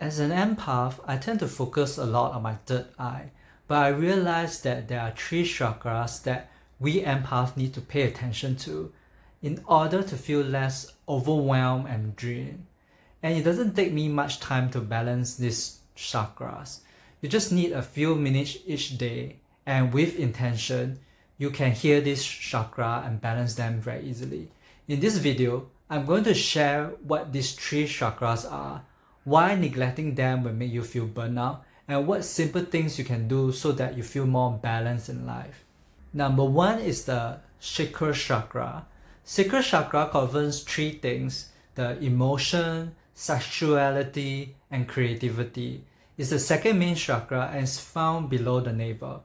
As an empath, I tend to focus a lot on my third eye, but I realized that there are 3 chakras that we empaths need to pay attention to in order to feel less overwhelmed and drained. And it doesn't take me much time to balance these chakras. You just need a few minutes each day, and with intention, you can hear this chakra and balance them very easily. In this video, I'm going to share what these 3 chakras are, why neglecting them will make you feel burnout, and what simple things you can do so that you feel more balanced in life. Number 1 is the chakra chakra. Chakra chakra governs 3 things: the emotion, sexuality, and creativity. It's the second main chakra and is found below the navel.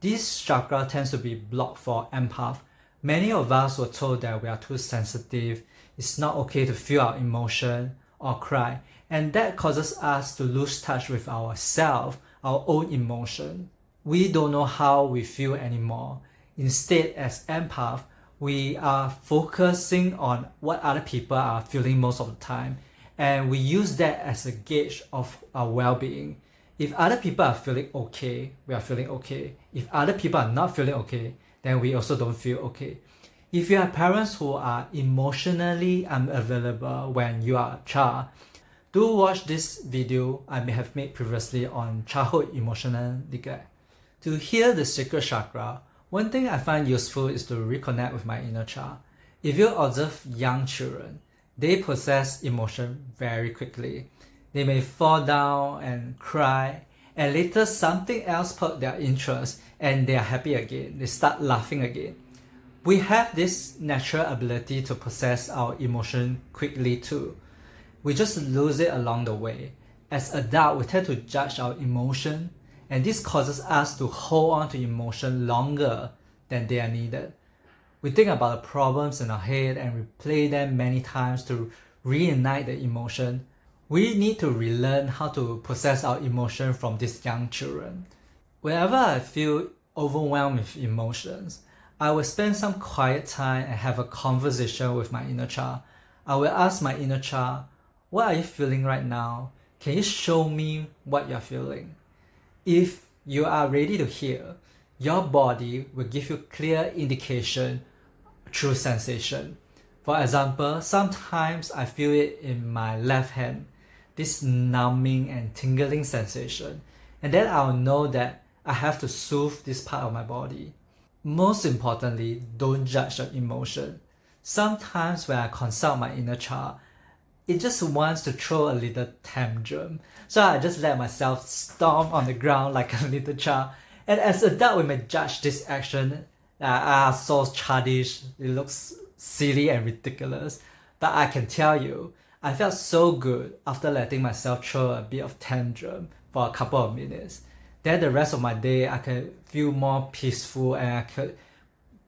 This chakra tends to be blocked for empath. Many of us were told that we are too sensitive, it's not okay to feel our emotion or cry, and that causes us to lose touch with ourselves, our own emotion. We don't know how we feel anymore. Instead, as empath, we are focusing on what other people are feeling most of the time, and we use that as a gauge of our well-being. If other people are feeling okay, we are feeling okay. If other people are not feeling okay, then we also don't feel okay. If you have parents who are emotionally unavailable when you are a child, do watch this video I may have made previously on childhood emotional neglect. To heal the sacral chakra, one thing I find useful is to reconnect with my inner child. If you observe young children, they process emotion very quickly. They may fall down and cry, and later something else perks their interest and they are happy again. They start laughing again. We have this natural ability to process our emotion quickly too. We just lose it along the way. As adults, we tend to judge our emotion, and this causes us to hold on to emotion longer than they are needed. We think about the problems in our head and replay them many times to reignite the emotion. We need to relearn how to process our emotion from these young children. Whenever I feel overwhelmed with emotions, I will spend some quiet time and have a conversation with my inner child. I will ask my inner child, what are you feeling right now? Can you show me what you're feeling? If you are ready to heal, your body will give you clear indication through sensation. For example, sometimes I feel it in my left hand, this numbing and tingling sensation, and then I'll know that I have to soothe this part of my body. Most importantly, don't judge your emotion. Sometimes when I consult my inner child, it just wants to throw a little tantrum. So I just let myself stomp on the ground like a little child. And as an adult, we may judge this action so childish, it looks silly and ridiculous. But I can tell you, I felt so good after letting myself throw a bit of tantrum for a couple of minutes. Then the rest of my day, I could feel more peaceful and I could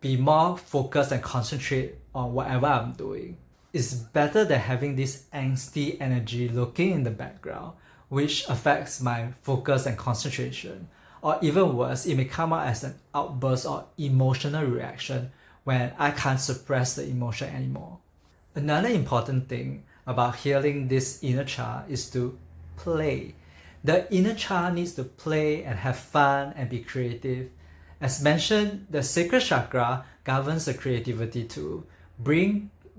be more focused and concentrate on whatever I'm doing. It's better than having this angsty energy lurking in the background, which affects my focus and concentration. Or even worse, it may come out as an outburst or emotional reaction when I can't suppress the emotion anymore. Another important thing about healing this inner child is to play. The inner child needs to play and have fun and be creative. As mentioned, the sacral chakra governs the creativity too.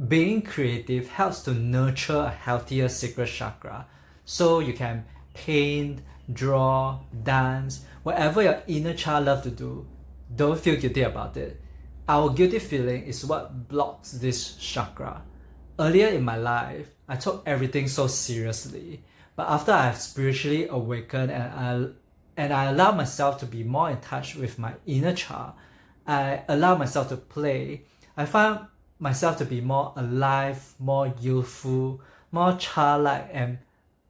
Being creative helps to nurture a healthier sacral chakra. So you can paint, draw, dance, whatever your inner child loves to do. Don't feel guilty about it. Our guilty feeling is what blocks this chakra. Earlier in my life, I took everything so seriously. But after I have spiritually awakened and I allow myself to be more in touch with my inner child, I allow myself to play, I find myself to be more alive, more youthful, more childlike, and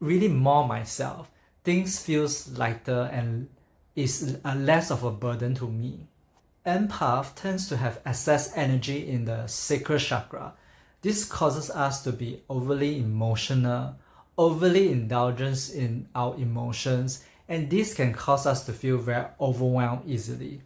really more myself. Things feels lighter and is less of a burden to me. Empath tends to have excess energy in the sacral chakra. This causes us to be overly emotional, overly indulgent in our emotions, and this can cause us to feel very overwhelmed easily.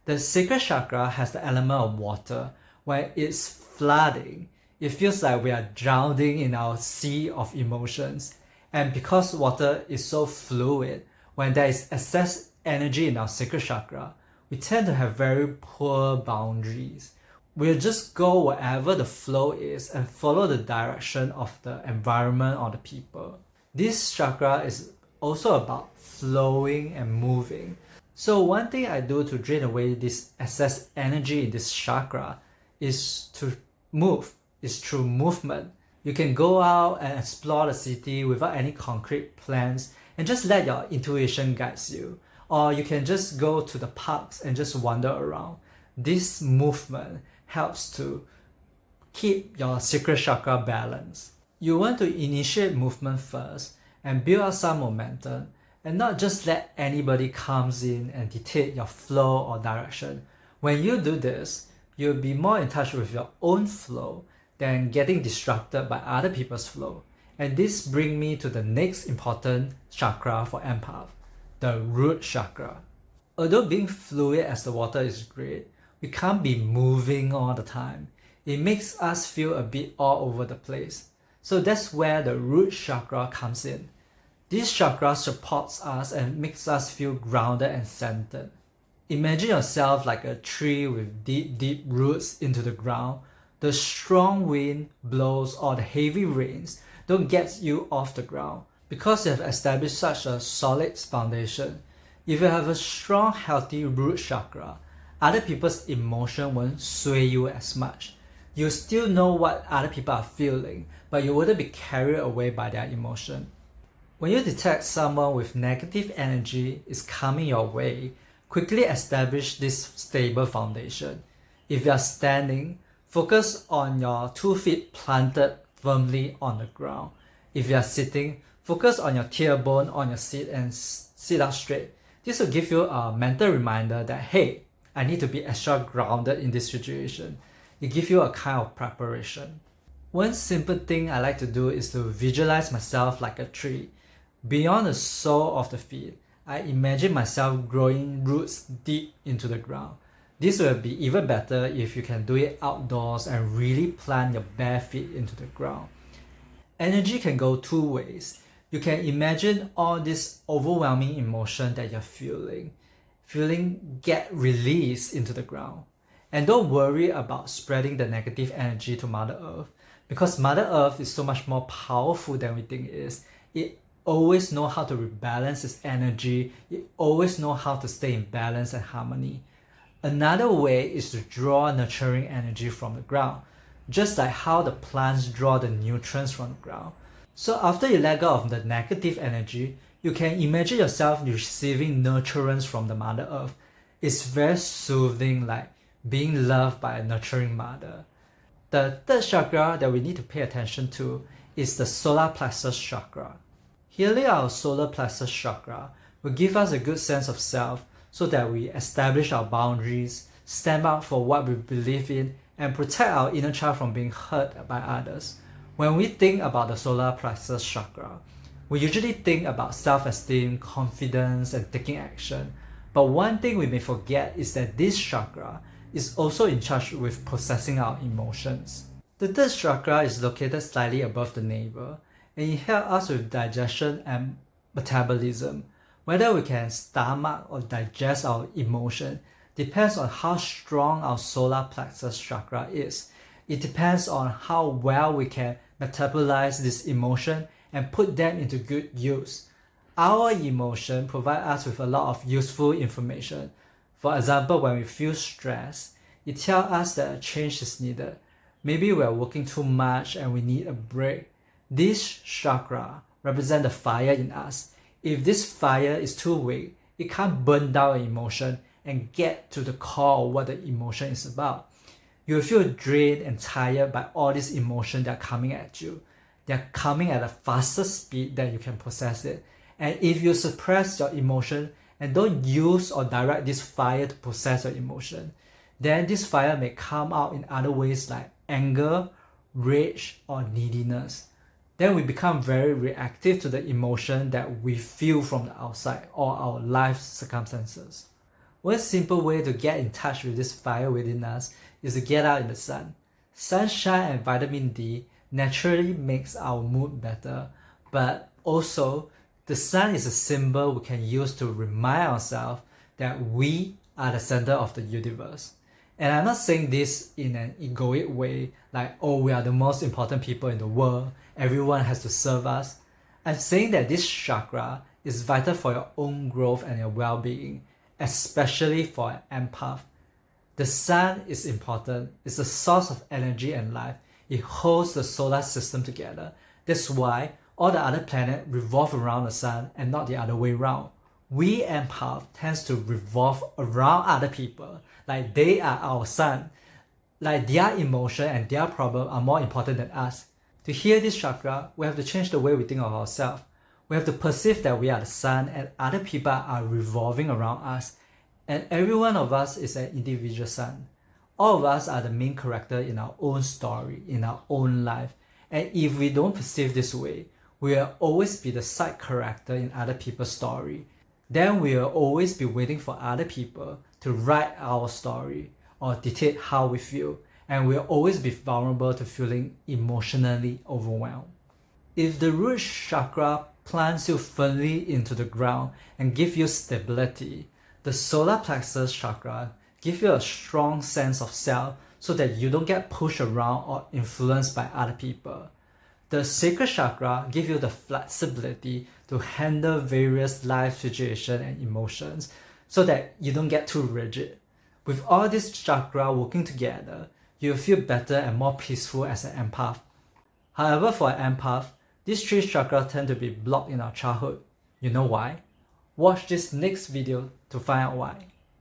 The sacral chakra has the element of water. When it's flooding, it feels like we are drowning in our sea of emotions. And because water is so fluid, when there is excess energy in our sacral chakra, we tend to have very poor boundaries. We'll just go wherever the flow is and follow the direction of the environment or the people. This chakra is also about flowing and moving. So one thing I do to drain away this excess energy in this chakra is to move. It's through movement. You can go out and explore the city without any concrete plans and just let your intuition guide you. Or you can just go to the parks and just wander around. This movement helps to keep your sacral chakra balanced. You want to initiate movement first and build up some momentum and not just let anybody comes in and dictate your flow or direction. When you do this, you'll be more in touch with your own flow than getting distracted by other people's flow. And this brings me to the next important chakra for empath, the root chakra. Although being fluid as the water is great, we can't be moving all the time. It makes us feel a bit all over the place. So that's where the root chakra comes in. This chakra supports us and makes us feel grounded and centered. Imagine yourself like a tree with deep roots into the ground. The strong wind blows or the heavy rains don't get you off the ground because you have established such a solid foundation. If you have a strong, healthy root chakra, other people's emotion won't sway you as much. You still know what other people are feeling, but you wouldn't be carried away by their emotion. When you detect someone with negative energy is coming your way, quickly establish this stable foundation. If you are standing, focus on your 2 feet planted firmly on the ground. If you are sitting, focus on your tailbone on your seat and sit up straight. This will give you a mental reminder that, hey, I need to be extra grounded in this situation. It gives you a kind of preparation. One simple thing I like to do is to visualize myself like a tree. Beyond the sole of the feet, I imagine myself growing roots deep into the ground. This will be even better if you can do it outdoors and really plant your bare feet into the ground. Energy can go 2 ways. You can imagine all this overwhelming emotion that you're feeling get released into the ground. And don't worry about spreading the negative energy to Mother Earth, because Mother Earth is so much more powerful than we think it is. It always knows how to rebalance its energy. It always knows how to stay in balance and harmony. Another way is to draw nurturing energy from the ground, just like how the plants draw the nutrients from the ground. So after you let go of the negative energy, you can imagine yourself receiving nurturance from the Mother Earth. It's very soothing, like being loved by a nurturing mother. The third chakra that we need to pay attention to is the solar plexus chakra. Healing our solar plexus chakra will give us a good sense of self so that we establish our boundaries, stand up for what we believe in, and protect our inner child from being hurt by others. When we think about the solar plexus chakra, we usually think about self-esteem, confidence, and taking action. But one thing we may forget is that this chakra is also in charge with processing our emotions. The third chakra is located slightly above the navel, and it helps us with digestion and metabolism. Whether we can stomach or digest our emotion depends on how strong our solar plexus chakra is. It depends on how well we can metabolize this emotion and put them into good use. Our emotion provide us with a lot of useful information. For example, when we feel stressed, it tells us that a change is needed. Maybe we are working too much and we need a break. This chakra represents the fire in us. If this fire is too weak, it can't burn down an emotion and get to the core of what the emotion is about. You'll feel drained and tired by all these emotions that are coming at you. They're coming at a faster speed than you can process it. And if you suppress your emotion and don't use or direct this fire to process your emotion, then this fire may come out in other ways like anger, rage, or neediness. Then we become very reactive to the emotion that we feel from the outside or our life circumstances. One simple way to get in touch with this fire within us is to get out in the sun. Sunshine and vitamin D naturally makes our mood better, but also, the sun is a symbol we can use to remind ourselves that we are the center of the universe. And I'm not saying this in an egoic way, like, oh, we are the most important people in the world, everyone has to serve us. I'm saying that this chakra is vital for your own growth and your well-being, especially for an empath. The sun is important. It's the source of energy and life. It holds the solar system together. That's why all the other planets revolve around the sun and not the other way around. We empaths tends to revolve around other people, like they are our sun, like their emotion and their problem are more important than us. To heal this chakra, we have to change the way we think of ourselves. We have to perceive that we are the sun and other people are revolving around us, and every one of us is an individual sun. All of us are the main character in our own story, in our own life, and if we don't perceive this way, we will always be the side character in other people's story. Then we will always be waiting for other people to write our story or dictate how we feel, and we'll always be vulnerable to feeling emotionally overwhelmed. If the root chakra plants you firmly into the ground and gives you stability, the solar plexus chakra gives you a strong sense of self so that you don't get pushed around or influenced by other people. The sacral chakra gives you the flexibility to handle various life situations and emotions so that you don't get too rigid. With all these chakras working together, you'll feel better and more peaceful as an empath. However, for an empath, these three chakras tend to be blocked in our childhood. You know why? Watch this next video to find out why.